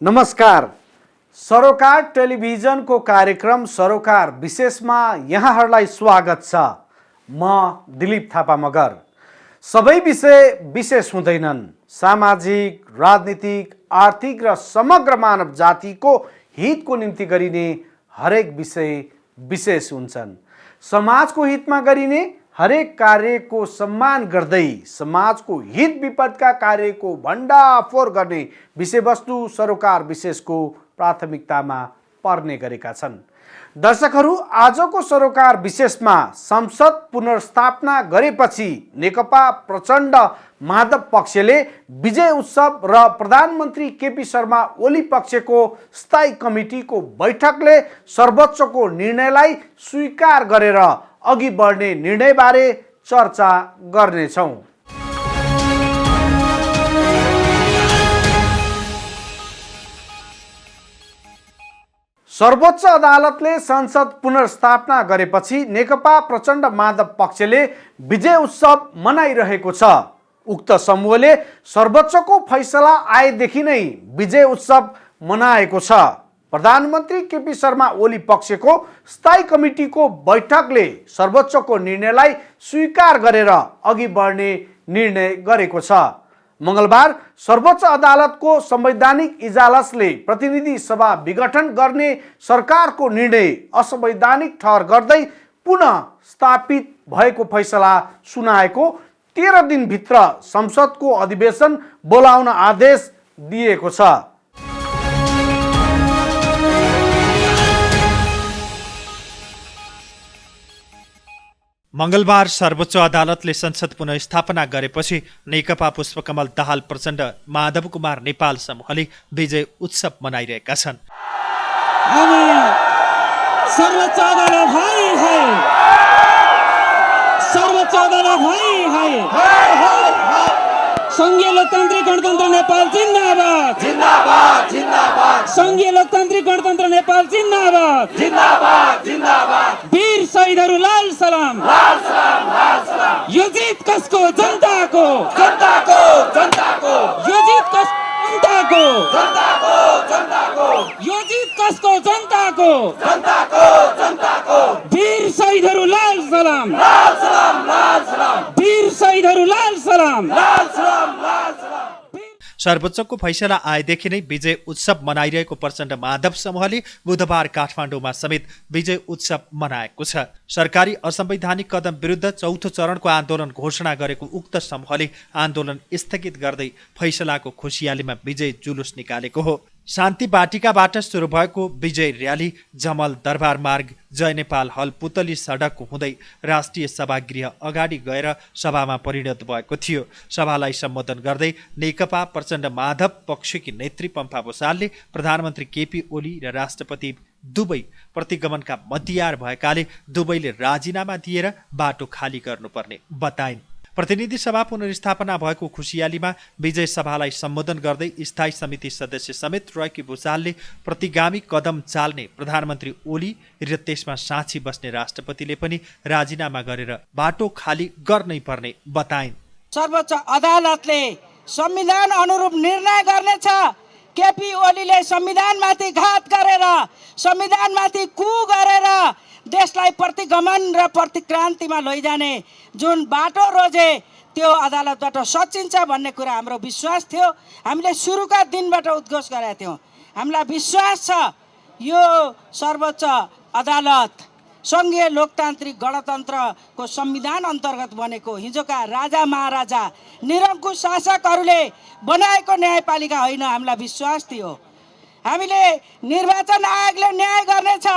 नमस्कार। सरोकार टेलिभिजनको कार्यक्रम सरोकार विशेषमा यहाँहरूलाई स्वागत छ। म दिलीप थापा मगर। सबै विषय विशेष हुँदैनन्। सामाजिक, राजनीतिक, आर्थिक र समग्र मानव जातिको हितको निम्ति गरिने हरेक विषय विशेष हुन्छन्। समाजको हितमा गरिने हरेक कार्यको सम्मान गर्दै समाजको हित विपदका कार्यको भण्डाफोर गर्ने विषयवस्तु सरोकार विशेषको प्राथमिकतामा पर्ने गरेका छन्। दर्शकहरू, आजको सरोकार विशेषमा संसद पुनर्स्थापना गरेपछि नेकपा प्रचण्ड माधव पक्षले विजय उत्सव र प्रधानमन्त्री केपी शर्मा ओली पक्षको स्थायी कमिटीको बैठकले सर्वोच्चको निर्णयलाई स्वीकार गरेर अघि बढ्ने निर्णयबारे चर्चा गर्नेछौँ। सर्वोच्च अदालतले संसद पुनर्स्थापना गरेपछि नेकपा प्रचण्ड माधव पक्षले विजय उत्सव मनाइरहेको छ। उक्त समूहले सर्वोच्चको फैसला आएदेखि नै विजय उत्सव मनाएको छ। प्रधानमन्त्री केपी शर्मा ओली पक्षको स्थायी कमिटीको बैठकले सर्वोच्चको निर्णयलाई स्वीकार गरेर अघि बढ्ने निर्णय गरेको छ। मंगलबार सर्वोच्च अदालतको संवैधानिक इजलासले प्रतिनिधि सभा विघटन गर्ने सरकारको निर्णय असंवैधानिक ठहर गर्दै पुनः स्थापित भएको फैसला सुनाएको 13 दिनभित्र संसदको अधिवेशन बोलाउन आदेश दिएको छ। मंगलबार सर्वोच्च अदालतले संसद पुनर्स्थापना गरेपछि नेकपा पुष्पकमल दाहाल प्रचण्ड माधव कुमार नेपाल समूहले विजय उत्सव मनाइरहेका छन्। सर्वोच्च अदालत सर्वोच्च अदालत संघीय लोकतान्त्रिक गणतन्त्र नेपाल जिन्दाबाद जिन्दाबाद जिन्दाबाद। संघीय लोकतान्त्रिक गणतन्त्र नेपाल जिन्दाबाद जिन्दाबाद जिन्दाबाद। वीर शहीदहरू लाल सलाम लाल सलाम लाल सलाम। यो जित कसको? जनताको जनताको जनताको। यो जित जनताको जनताको जनताको। यो जित कसको? जनताको जनताको जनताको। वीर शहीदहरू लाल सलाम लाल सलाम लाल सलाम। वीर शहीदहरू लाल सलाम लाल सलाम लाल सलाम। सर्वोच्चको फैसला आएदेखि नै विजय उत्सव मनाइरहेको प्रचण्ड माधव समूहले बुधबार काठमाडौँमा समेत विजय उत्सव मनाएको छ। सरकारी असंवैधानिक कदम विरुद्ध चौथो चरणको आन्दोलन घोषणा गरेको उक्त समूहले आन्दोलन स्थगित गर्दै फैसलाको खुसियालीमा विजय जुलुस निकालेको हो। शान्ति बाटिकाबाट सुरु भएको विजय र्याली जमल दरबार मार्ग, जय नेपाल हल, पुतली सडक हुँदै राष्ट्रिय सभागृह अगाडि गएर सभामा परिणत भएको थियो। सभालाई सम्बोधन गर्दै नेकपा प्रचण्ड माधव पक्षकी नेत्री पम्फा भूषालले प्रधानमन्त्री केपी ओली र राष्ट्रपति दुवै प्रतिगमनका मध्ययार भएकाले दुवैले राजीनामा दिएर बाटो खाली गर्नुपर्ने बताइन्। प्रतिनिधि सभा पुनर्स्थापना भएको खुसियालीमा विजय सभालाई सम्बोधन गर्दै स्थायी समिति सदस्य समेत रहेकी भूषालले प्रतिगामी कदम चाल्ने प्रधानमन्त्री ओली र त्यसमा साँची बस्ने राष्ट्रपतिले पनि राजीनामा गरेर बाटो खाली गर्नै पर्ने बताइन्। सर्वोच्च अदालतले संविधान अनुरूप निर्णय गर्नेछ। केपी ओलीले संविधानमाथि घात गरेर, संविधानमाथि कु गरेर देशलाई प्रतिगमन र प्रतिक्रान्तिमा लैजाने जुन बाटो रोजे त्यो अदालतबाट सचिन्छ भन्ने कुरा हाम्रो विश्वास थियो। हामीले सुरुका दिनबाट उद्घोष गरेका थियौँ। हामीलाई विश्वास छ यो सर्वोच्च अदालत संघीय लोकतान्त्रिक गणतन्त्रको संविधान अन्तर्गत बनेको, हिजोका राजा महाराजा निरङ्कुश शासकहरूले बनाएको न्यायपालिका होइन। हामीलाई विश्वास थियो हामीले निर्वाचन आयोगले न्याय गर्नेछ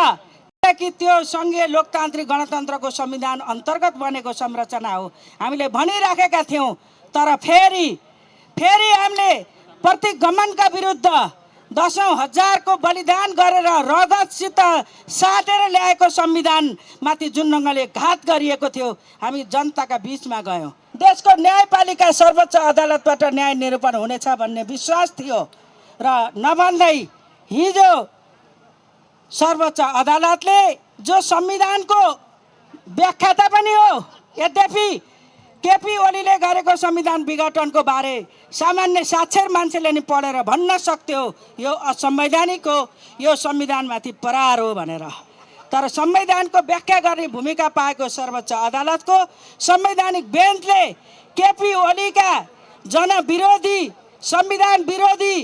कि त्यो संघीय लोकतान्त्रिक गणतन्त्रको संविधान अन्तर्गत बनेको संरचना हो हामीले भनिराखेका थियौँ। तर फेरि हामीले प्रतिगमनका विरुद्ध दशौं हजारको बलिदान गरेर रगतसित साटेर ल्याएको संविधानमाथि जुन ढङ्गले घात गरिएको थियो, हामी जनताका बीचमा गयौँ। देशको न्यायपालिका सर्वोच्च अदालतबाट न्याय निरूपण हुनेछ भन्ने विश्वास थियो र नभन्दै हिजो सर्वोच्च अदालतले जो संविधानको व्याख्याता पनि हो, यद्यपि केपी ओलीले गरेको संविधान विघटनको बारे सामान्य साक्षर मान्छेले नि पढेर भन्न सक्थ्यो यो असंवैधानिक हो, यो संविधानमाथि प्रहार हो भनेर। तर संविधानको व्याख्या गर्ने भूमिका पाएको सर्वोच्च अदालतको संवैधानिक बेन्चले केपी ओलीका जनविरोधी, संविधान विरोधी,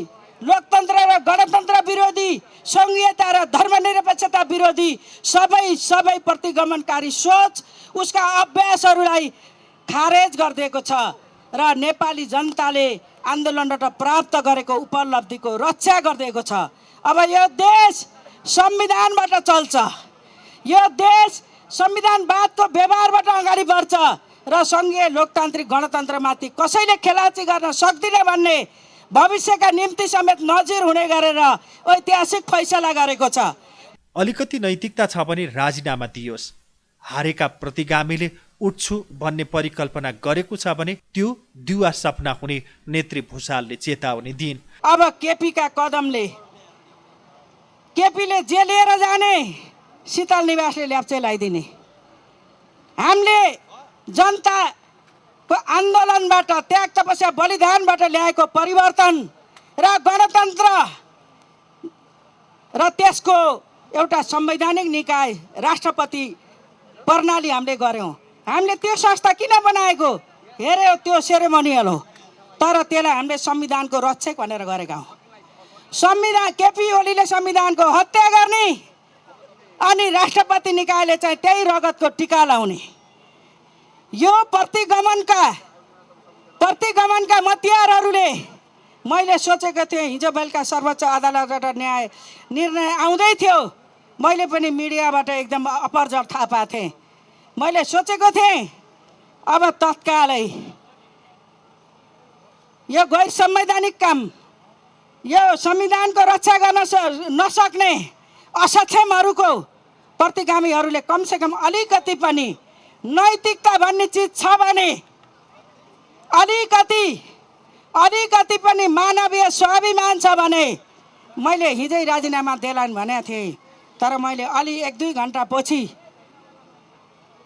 लोकतन्त्र र गणतन्त्र विरोधी, संघीयता र धर्मनिरपेक्षता विरोधी सबै प्रतिगमनकारी सोच, उसका अभ्यासहरूलाई खारेज गरिदिएको छ र नेपाली जनताले आन्दोलनबाट प्राप्त गरेको उपलब्धिको रक्षा गरिदिएको छ। अब यो देश संविधानबाट चल्छ, यो देश संविधानवादको व्यवहारबाट अगाडि बढ्छ र सङ्घीय लोकतान्त्रिक गणतन्त्रमाथि कसैले खेलाची गर्न सक्दिन भन्ने भविष्यका निम्ति समेत नजिर हुने गरेर ऐतिहासिक फैसला गरेको छ। अलिकति नैतिकता छ भने राजीनामा दियोस्। हारेका प्रतिगामीले उठ्छु भन्ने परिकल्पना गरेको छ भने त्यो दिवा सपना हुने नेत्री भुषालले चेतावनी दिइन्। अब केपीका कदमले, केपीले जे लिएर जाने शीतल निवासले ल्याप्चे लगाइदिने। हामीले जनताको आन्दोलनबाट, त्याग तपस्या बलिदानबाट ल्याएको परिवर्तन र गणतन्त्र र त्यसको एउटा संवैधानिक निकाय राष्ट्रपति प्रणाली हामीले गऱ्यौँ। हामीले त्यो संस्था किन बनाएको हेऱ्यो, त्यो सेरेमोनियल हो, तर त्यसलाई हामीले संविधानको रक्षक भनेर गरेका हौँ। संविधान, केपी ओलीले संविधानको हत्या गर्ने अनि राष्ट्रपति निकायले चाहिँ त्यही रगतको टिका लाउने, यो प्रतिगमनका मतियारहरूले मैले सोचेको थिएँ। हिजो बेलुका सर्वोच्च अदालतबाट निर्णय आउँदै थियो, मैले पनि मिडियाबाट एकदम अपरझट थाहा पाएको थिएँ। मैले सोचेको थिएँ अब तत्कालै यो गैर संवैधानिक काम, यो संविधानको रक्षा गर्न नसक्ने असक्षमहरूको प्रतिगामीहरूले कमसेकम अलिकति पनि नैतिकता भन्ने चिज छ भने, अलिकति पनि मानवीय स्वाभिमान छ भने मैले हिजै राजीनामा देलान् भनेको थिएँ। तर मैले अलि 1-2 घन्टा पछि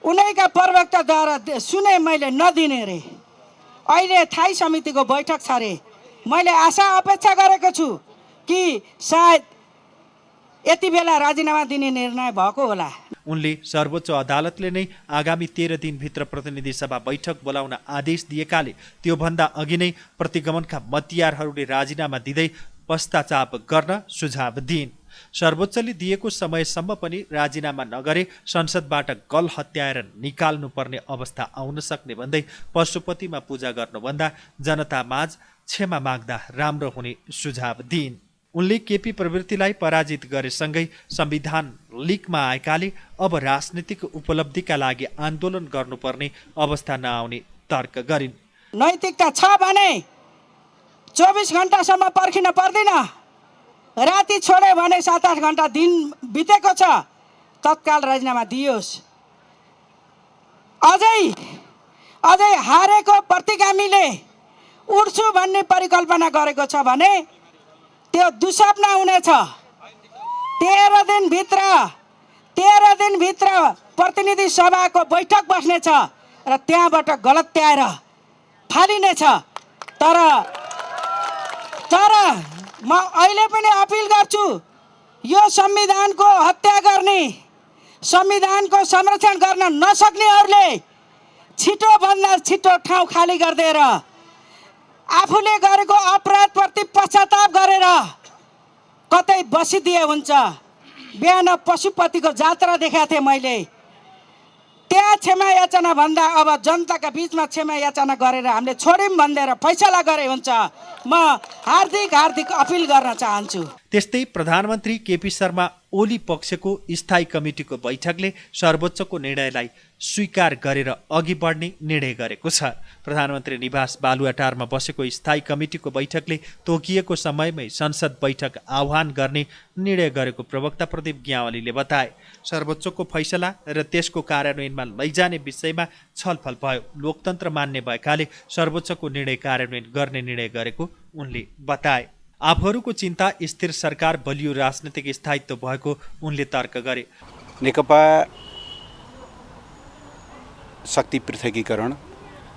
उनैका प्रवक्ताद्वारा सुने, मैले नदिने रे। अहिले थाई समितिको बैठक छ रे। मैले आशा अपेक्षा गरेको छु कि सायद यति बेला राजीनामा दिने निर्णय भएको होला। उनले सर्वोच्च अदालतले नै आगामी 13 दिनभित्र प्रतिनिधि सभा बैठक बोलाउन आदेश दिएकाले त्योभन्दा अघि नै प्रतिगमनका मतियारहरूले राजीनामा दिँदै पश्चाताप गर्न सुझाव दिइन्। सर्वोच्चले दिएको समयसम्म पनि राजीनामा नगरे संसदबाट गल हत्याएर निकाल्नुपर्ने अवस्था आउन सक्ने भन्दै पशुपतिमा पूजा गर्नुभन्दा जनतामाझ क्षमा माग्दा राम्रो हुने सुझाव दिइन्। उनले केपी प्रवृत्तिलाई पराजित गरेसँगै संविधान लिकमा आएकाले अब राजनीतिक उपलब्धिका लागि आन्दोलन गर्नुपर्ने अवस्था नआउने तर्क गरिन्। नैतिकता छ भने 24 घण्टासम्म पर्खिन पर्दैन, राति छोड्यो भने 7-8 घण्टा दिन बितेको छ, तत्काल राजीनामा दियोस्। अझै हारेको प्रतिगामीले उठ्छु भन्ने परिकल्पना गरेको छ भने त्यो दुस्वप्न हुनेछ। 13 दिनभित्र प्रतिनिधि सभाको बैठक बस्नेछ र त्यहाँबाट गलत्याएर फालिनेछ। तर म अहिले पनि अपिल गर्छु, यो संविधानको हत्या गर्ने, संविधानको संरक्षण गर्न नसक्नेहरूले छिटोभन्दा छिटो ठाउँ खाली गरिदिएर आफूले गरेको अपराधप्रति पश्चाताप गरेर कतै बसिदिए हुन्छ। बिहान पशुपतिको जात्रा देखाएको थिएँ मैले, त्यहाँ क्षमा याचना भन्दा अब जनताका बिचमा क्षमा याचना गरेर हामीले छोड्यौँ भनेर फैसला गरे हुन्छ। म हार्दिक अपिल गर्न चाहन्छु। त्यस्तै प्रधानमन्त्री केपी शर्मा ओली पक्षको स्थायी कमिटीको बैठकले सर्वोच्चको निर्णयलाई स्वीकार गरेर अघि बढ्ने निर्णय गरेको छ। प्रधानमन्त्री निवास बालुवाटारमा बसेको स्थायी कमिटीको बैठकले तोकिएको समयमै संसद बैठक आह्वान गर्ने निर्णय गरेको प्रवक्ता प्रदीप ग्यावालीले बताए। सर्वोच्चको फैसला र त्यसको कार्यान्वयनमा लैजाने विषयमा छलफल भयो। लोकतन्त्र मान्ने भएकाले सर्वोच्चको निर्णय कार्यान्वयन गर्ने निर्णय गरेको उनले बताए। आफूहरूको चिन्ता स्थिर सरकार, बलियो राजनीतिक स्थायित्व भएको उनले तर्क गरे। नेकपा शक्ति पृथकीकरण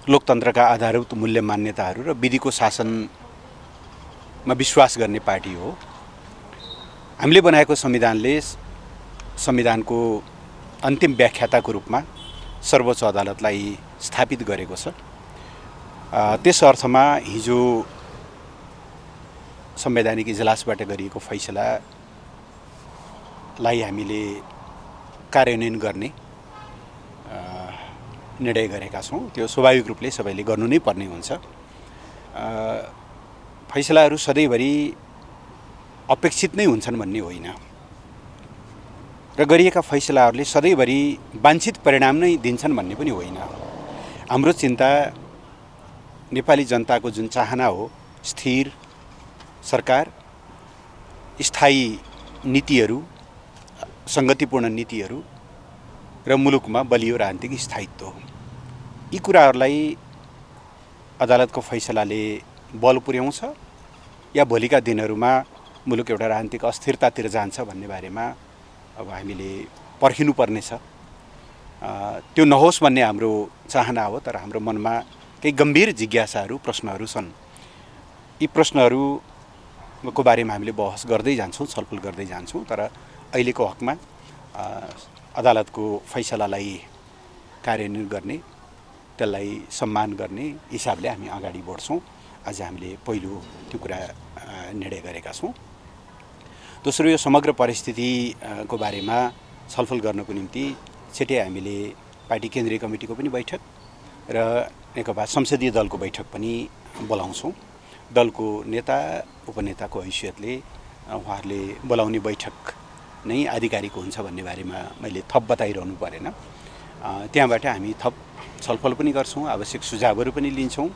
लोकतन्त्रका आधारभूत मूल्य मान्यताहरू र विधिको शासनमा विश्वास गर्ने पार्टी हो। हामीले बनाएको संविधानले संविधानको अन्तिम व्याख्याताको रूपमा सर्वोच्च अदालतलाई स्थापित गरेको छ। त्यस अर्थमा हिजो संवैधानिक इजलासबाट गरिएको फैसलालाई हामीले कार्यान्वयन गर्ने निर्णय गरेका छौँ। त्यो स्वाभाविक रूपले सबैले गर्नु नै पर्ने हुन्छ। फैसलाहरू सधैँभरि अपेक्षित नै हुन्छन् भन्ने होइन र गरिएका फैसलाहरूले सधैँभरि वाञ्छित परिणाम नै दिन्छन् भन्ने पनि होइन। हाम्रो चिन्ता नेपाली जनताको जुन चाहना हो, स्थिर सरकार, स्थायी नीतिहरू, सङ्गतिपूर्ण नीतिहरू र मुलुकमा बलियो राजनीतिक स्थायित्व, यी कुराहरूलाई अदालतको फैसलाले बल पुर्याउँछ या भोलिका दिनहरूमा मुलुक एउटा राजनीतिक अस्थिरतातिर जान्छ भन्ने बारेमा अब हामीले पर्खिनुपर्नेछ। त्यो नहोस् भन्ने हाम्रो चाहना हो, तर हाम्रो मनमा केही गम्भीर जिज्ञासाहरू, प्रश्नहरू छन्। यी प्रश्नहरूको बारेमा हामीले बहस गर्दै जान्छौँ, छलफल गर्दै जान्छौँ। तर अहिलेको हकमा अदालतको फैसलालाई कार्यान्वयन गर्ने, त्यसलाई सम्मान गर्ने हिसाबले हामी अगाडि बढ्छौँ। आज हामीले पहिलो त्यो कुरा निर्णय गरेका छौँ। दोस्रो, यो समग्र परिस्थितिको बारेमा छलफल गर्नको निम्ति छिटै हामीले पार्टी केन्द्रीय कमिटीको पनि बैठक र नेकपा संसदीय दलको बैठक पनि बोलाउँछौँ। दलको नेता उपनेताको हैसियतले उहाँहरूले बोलाउने बैठक नै आधिकारिक हुन्छ भन्ने बारेमा मैले थप बताइरहनु परेन। त्यहाँबाट हामी थप छलफल पनि गर्छौँ, आवश्यक सुझावहरू पनि लिन्छौँ।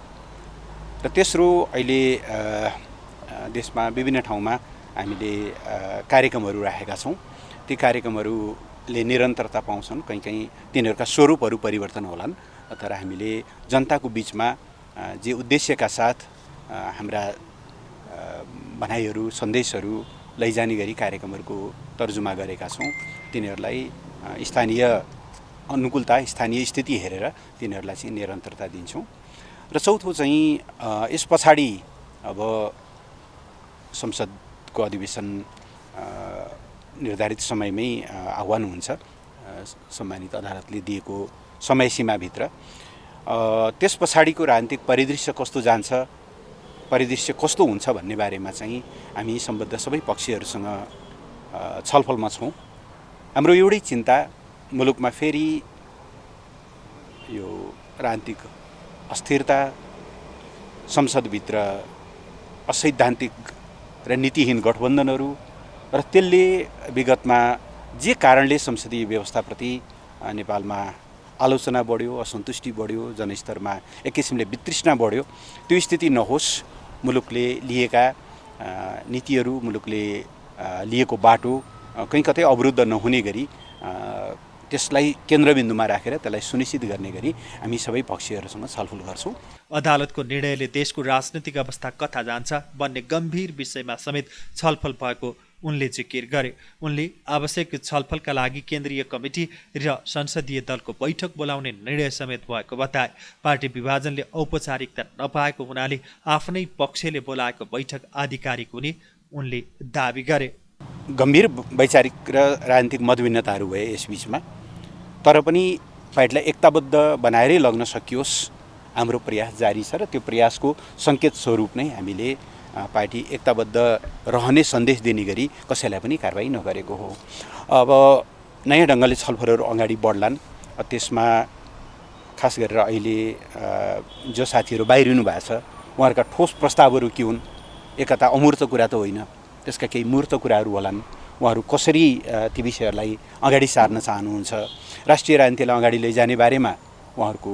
र तेस्रो, अहिले देशमा विभिन्न ठाउँमा हामीले कार्यक्रमहरू राखेका छौँ। ती कार्यक्रमहरूले निरन्तरता पाउँछन्, कहीँ तिनीहरूका स्वरूपहरू परिवर्तन होलान्, तर हामीले जनताको बिचमा जे उद्देश्यका साथ हाम्रा भनाइहरू, सन्देशहरू लैजाने गरी कार्यक्रमहरूको तर्जुमा गरेका छौँ, तिनीहरूलाई स्थानीय अनुकूलता, स्थानीय स्थिति हेरेर तिनीहरूलाई चाहिँ निरन्तरता दिन्छौँ। र चौथो चाहिँ यस पछाडि अब संसदको अधिवेशन निर्धारित समयमै आह्वान हुन्छ, सम्मानित अदालतले दिएको समय सीमाभित्र। त्यस पछाडिको राजनीतिक परिदृश्य कस्तो जान्छ, परिदृश्य कस्तो हुन्छ भन्ने बारेमा चाहिँ हामी सम्बद्ध सबै पक्षहरूसँग छलफलमा छौँ। हाम्रो एउटै चिन्ता, मुलुकमा फेरि यो राजनीतिक अस्थिरता, संसदभित्र असैद्धान्तिक र नीतिहीन गठबन्धनहरू र त्यसले विगतमा जे कारणले संसदीय व्यवस्थाप्रति नेपालमा आलोचना बढ्यो, असन्तुष्टि बढ्यो, जनस्तरमा एक किसिमले वितृष्णा बढ्यो, त्यो स्थिति नहोस्। मुलुकले लिएका नीतिहरू, मुलुकले लिएको बाटो कहीँ कतै अवरुद्ध नहुने गरी त्यसलाई केन्द्रबिन्दुमा राखेर त्यसलाई सुनिश्चित गर्ने गरी हामी सबै पक्षहरूसँग छलफल गर्छौँ। अदालतको निर्णयले देशको राजनीतिक अवस्था कता जान्छ भन्ने गम्भीर विषयमा समेत छलफल भएको उनले जिकिर गरे। उनले आवश्यक छलफलका लागि केन्द्रीय कमिटी र संसदीय दलको बैठक बोलाउने निर्णय समेत भएको बताए। पार्टी विभाजनले औपचारिकता नपाएको हुनाले आफ्नै पक्षले बोलाएको बैठक आधिकारिक हुने उनले दाबी गरे। गम्भीर वैचारिक र राजनीतिक मतभिन्नताहरू भए यसबीचमा, तर पनि पार्टीलाई एकताबद्ध बनाएरै लग्न सकियोस्, हाम्रो प्रयास जारी छ र त्यो प्रयासको सङ्केत स्वरूप नै हामीले पार्टी एकताबद्ध रहने सन्देश दिने गरी कसैलाई पनि कारबाही नगरेको हो। अब नयाँ ढङ्गले छलफलहरू अगाडि बढ्लान्, त्यसमा खास गरेर अहिले जो साथीहरू बाहिरिनु भएको छ उहाँहरूका ठोस प्रस्तावहरू के हुन्। एकता अमूर्त कुरा त होइन, त्यसका केही मूर्त कुराहरू होलान्। उहाँहरू कसरी ती विषयहरूलाई अगाडि सार्न चाहनुहुन्छ, राष्ट्रिय राजनीतिलाई अगाडि लैजाने बारेमा उहाँहरूको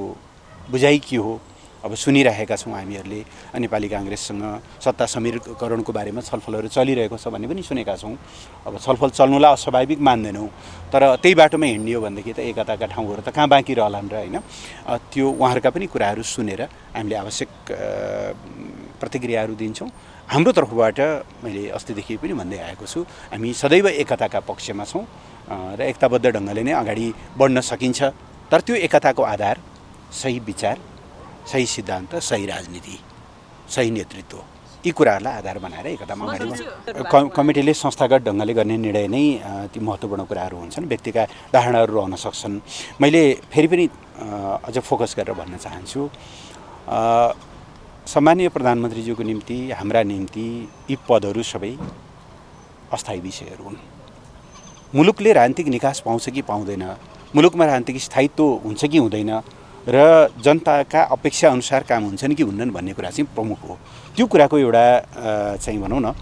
बुझाइ के हो। अब सुनिरहेका छौँ हामीहरूले नेपाली काङ्ग्रेससँग सत्ता समीकरणको बारेमा छलफलहरू चलिरहेको छ भन्ने पनि सुनेका छौँ। अब छलफल चल्नुलाई अस्वाभाविक मान्दैनौँ, तर त्यही बाटोमा हिँड्ने हो भनेदेखि त एकताका ठाउँहरू त कहाँ बाँकी रहलान् र होइन। त्यो उहाँहरूका पनि कुराहरू सुनेर हामीले आवश्यक प्रतिक्रियाहरू दिन्छौँ। हाम्रो तर्फबाट मैले अस्तिदेखि पनि भन्दै आएको छु, हामी सदैव एकताका पक्षमा छौँ र एकताबद्ध ढङ्गले नै अगाडि बढ्न सकिन्छ। तर त्यो एकताको आधार सही विचार, सही सिद्धान्त, सही राजनीति, सही नेतृत्व, यी कुराहरूलाई आधार बनाएर एकतामा अगाडि बढ्छ। कमिटीले संस्थागत ढङ्गले गर्ने निर्णय नै ती महत्त्वपूर्ण कुराहरू हुन्छन्। व्यक्तिका धारणाहरू रहन सक्छन्। मैले फेरि पनि अझ फोकस गरेर भन्न चाहन्छु, सम्माननीय प्रधानमन्त्रीज्यूको निम्ति, हाम्रा निम्ति यी पदहरू सबै अस्थायी विषयहरू हुन्। मुलुकले राजनीतिक निकास पाउँछ कि पाउँदैन, मुलुकमा राजनीतिक स्थायित्व हुन्छ कि हुँदैन र जनताका अपेक्षा अनुसार काम हुन्छन् कि हुन्नन् भन्ने कुरा चाहिँ प्रमुख हो। त्यो कुराको एउटा चाहिँ भनौँ न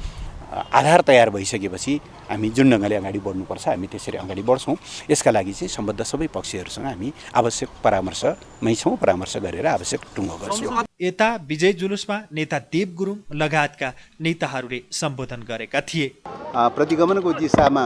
आधार तयार भइसकेपछि हामी जुन ढङ्गले अगाडि बढ्नुपर्छ हामी त्यसरी अगाडि बढ्छौँ। यसका लागि चाहिँ सम्बद्ध सबै पक्षहरूसँग हामी आवश्यक परामर्शमै छौँ, परामर्श गरेर आवश्यक टुङ्गो गर्छौँ। यता विजय जुलुसमा नेता देव गुरुङ लगायतका नेताहरूले सम्बोधन गरेका थिए। प्रतिगमनको दिशामा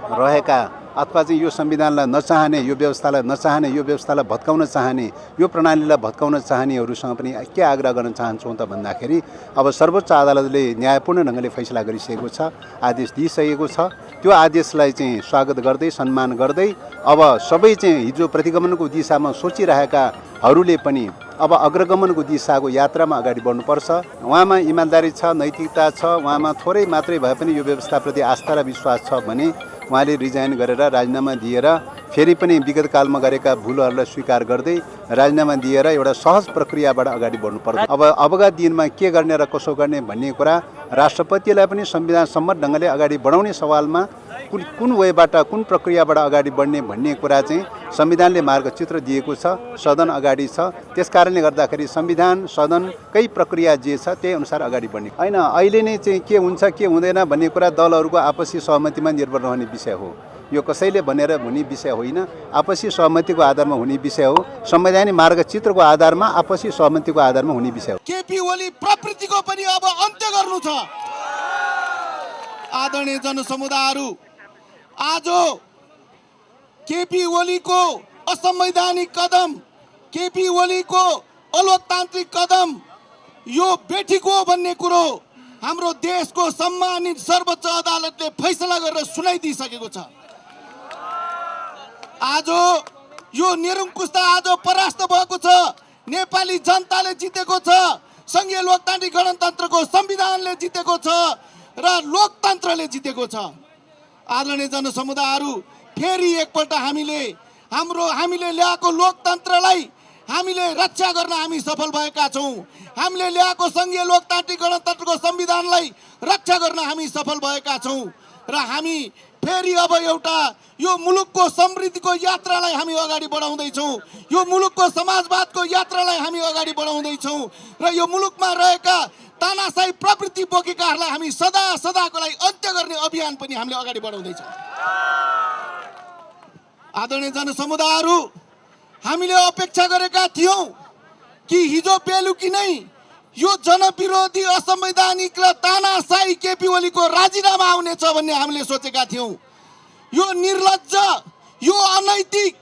रहेका अथवा चाहिँ यो संविधानलाई नचाहने, यो व्यवस्थालाई नचाहने, यो व्यवस्थालाई भत्काउन चाहने, यो प्रणालीलाई भत्काउन चाहनेहरूसँग पनि के आग्रह गर्न चाहन्छौँ त भन्दाखेरि अब सर्वोच्च अदालतले न्यायपूर्ण ढङ्गले फैसला गरिसकेको छ, आदेश दिइसकेको छ। त्यो आदेशलाई चाहिँ स्वागत गर्दै, सम्मान गर्दै अब सबै चाहिँ हिजो प्रतिगमनको दिशामा सोचिरहेकाहरूले पनि अब अग्रगमनको दिशाको यात्रामा अगाडि बढ्नुपर्छ। उहाँमा इमान्दारी छ, नैतिकता छ, उहाँमा थोरै मात्रै भए पनि यो व्यवस्थाप्रति आस्था र विश्वास छ भने उहाँले रिजाइन गरेर राजीनामा दिएर फेरि पनि विगत कालमा गरेका भुलहरूलाई स्वीकार गर्दै राजीनामा दिएर एउटा सहज प्रक्रियाबाट अगाडि बढ्नुपर्छ। अब अबका दिनमा के गर्ने र कसो गर्ने भन्ने कुरा राष्ट्रपतिलाई पनि संविधान सम्मत ढङ्गले अगाडि बढाउने सवालमा कुन वेबाट, कुन प्रक्रियाबाट अगाडि बढ्ने भन्ने कुरा चाहिँ संविधानले मार्गचित्र दिएको छ, सदन अगाडि छ। त्यस कारणले गर्दाखेरि संविधान, सदनकै प्रक्रिया जे छ त्यही अनुसार अगाडि बढ्ने होइन। अहिले नै चाहिँ के हुन्छ के हुँदैन भन्ने कुरा दलहरूको आपसी सहमतिमा निर्भर रहने विषय हो। यो कसैले भनेर हुने विषय होइन, आपसी सहमतिको आधारमा हुने विषय हो। संवैधानिक मार्गचित्रको आधारमा, आपसी सहमतिको आधारमा हुने विषय हो। केपी ओली प्रवृत्तिको पनि अब अन्त्य गर्नु छ। आदरणीय जनसमुदायहरू, आज केपी ओलीको असंवैधानिक कदम, केपी ओलीको अलोकतान्त्रिक कदम यो बेठिको भन्ने कुरो हाम्रो देशको सम्मानित सर्वोच्च अदालतले फैसला गरेर सुनाइदिइसकेको छ। आज यो निरङ्कुशता आज परास्त भएको छ। नेपाली जनताले जितेको छ, संघीय लोकतान्त्रिक गणतन्त्रको संविधानले जितेको छ र लोकतन्त्रले जितेको छ। आदरणीय जनसमुदायहरू, फेरि एकपल्ट हामीले ल्याएको लोकतन्त्रलाई हामीले रक्षा गर्न हामी सफल भएका छौँ। हामीले ल्याएको संघीय लोकतान्त्रिक गणतन्त्रको संविधानलाई रक्षा गर्न हामी सफल भएका छौँ र हामी फेरि अब एउटा यो मुलुकको समृद्धिको यात्रालाई हामी अगाडि बढाउँदैछौँ। यो मुलुकको समाजवादको यात्रालाई हामी अगाडि बढाउँदैछौँ र यो मुलुकमा रहेका तानाशाही प्रवृत्ति बोकेकाहरूलाई हामी सदाको लागि अन्त्य गर्ने अभियान पनि हामीले अगाडि बढाउँदैछौँ। आदरणीय जनसमुदायहरू, हामीले अपेक्षा गरेका थियौँ कि हिजो बेलुकी नै यो जनविरोधी, असंवैधानिक र तानाशाही केपी ओलीको राजीनामा आउनेछ भन्ने हामीले सोचेका थियौँ। यो निर्लज्ज, यो अनैतिक,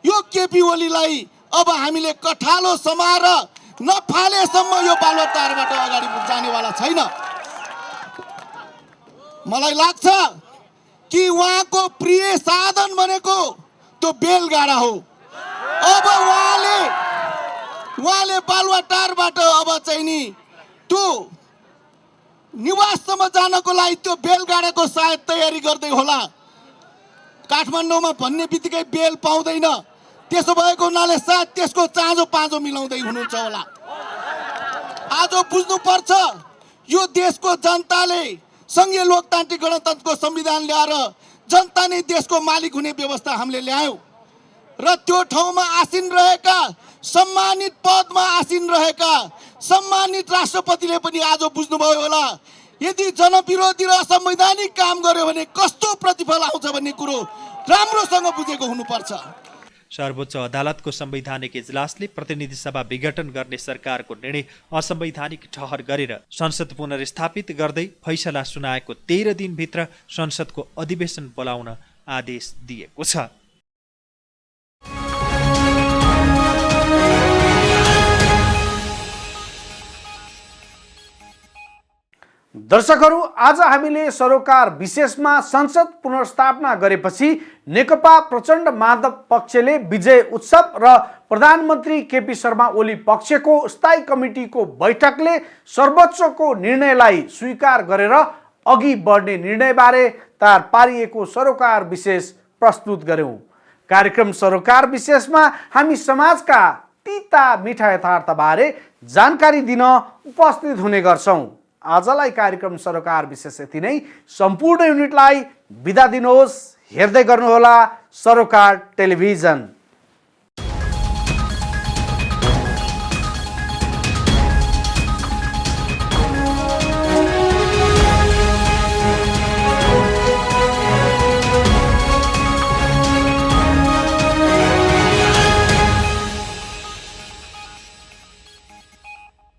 यो केपी ओलीलाई अब हामीले कठालो समाएर नफालेसम्म यो बालुवाटारबाट अगाडि जानेवाला छैन। मलाई लाग्छ कि उहाँको प्रिय साधन भनेको त्यो बेलगाडा हो। अब उहाँले बालुवाटारबाट अब चाहिँ नि त्यो निवाससम्म जानको लागि त्यो बेलगाडाको सायद तयारी गर्दै होला। काठमाडौँमा भन्ने बित्तिकै बेल पाउँदैन, त्यसो भएको हुनाले सायद त्यसको चाँजो पाँजो मिलाउँदै हुनुहुन्छ होला। आज बुझ्नुपर्छ, यो देशको जनताले संघीय लोकतान्त्रिक गणतन्त्रको संविधान ल्याएर जनता नै देशको मालिक हुने व्यवस्था हामीले ल्यायौँ र त्यो ठाउँमा आसीन रहेका, सम्मानित पदमा आसीन रहेका सम्मानित राष्ट्रपतिले पनि आज बुझ्नुभयो होला यदि जनविरोधी र असंवैधानिक काम गर्यो भने कस्तो प्रतिफल आउँछ भन्ने कुरो राम्रोसँग बुझेको हुनुपर्छ। सर्वोच्च अदालतको संवैधानिक इजलासले प्रतिनिधि सभा विघटन गर्ने सरकारको निर्णय असंवैधानिक ठहर गरेर संसद पुनर्स्थापित गर्दै फैसला सुनाएको 13 दिनभित्र संसदको अधिवेशन बोलाउन आदेश दिएको छ। दर्शकहरू, आज हामीले सरोकार विशेषमा संसद पुनर्स्थापना गरेपछि नेकपा प्रचण्ड माधव पक्षले विजय उत्सव र प्रधानमन्त्री केपी शर्मा ओली पक्षको स्थायी कमिटीको बैठकले सर्वोच्चको निर्णयलाई स्वीकार गरेर अघि बढ्ने निर्णयबारे तयार पारिएको सरोकार विशेष प्रस्तुत गर्यौं। कार्यक्रम सरोकार विशेषमा हामी समाजका तीता मिठा यथार्थबारे जानकारी दिन उपस्थित हुने गर्छौं। आजलाई कार्यक्रम सरोकार विशेष यति नै। सम्पूर्ण युनिटलाई बिदा दिनुहोस्। हेर्दै गर्नुहोला सरोकार टेलिभिजन।